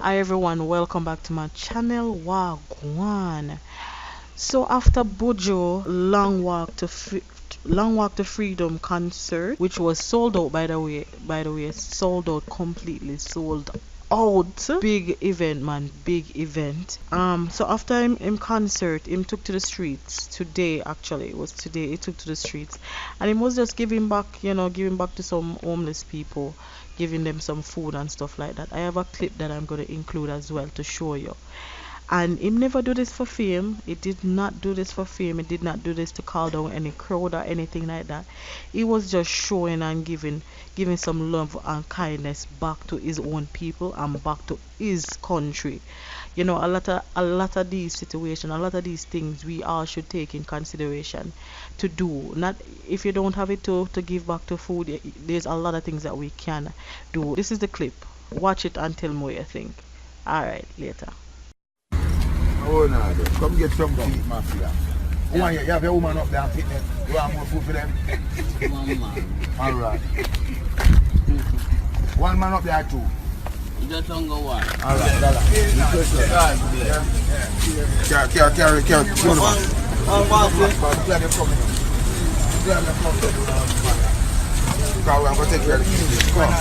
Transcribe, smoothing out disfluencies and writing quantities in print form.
Hi everyone, welcome back to my channel. Wagwan. So after Buju Long Walk to Freedom concert, which was sold out by the way, sold out, completely sold out. Big event, man, big event. So after him concert, him took to the streets today. Actually, it was today. He took to the streets, and he was just giving back, giving back to some homeless people, giving them some food and stuff like that. I have a clip that I'm gonna include as well to show you. And him never do this for fame. He did not do this for fame. He did not do this to call down any crowd or anything like that. He was just showing and giving some love and kindness back to his own people and back to his country. A lot of these situations, a lot of these things we all should take in consideration to do. Not if you don't have it to give back to food, there's a lot of things that we can do. This is the clip. Watch it and tell me what you think. Alright, later. Oh no, come get some feet, mafia. You have your woman up there and fitness. You want more food for them? One man. Alright. One man up there too. You just don't go one. Alright, dollar. Carry. Go to the back. Glad you're coming. Because I'm going to take care of the kids. Come on.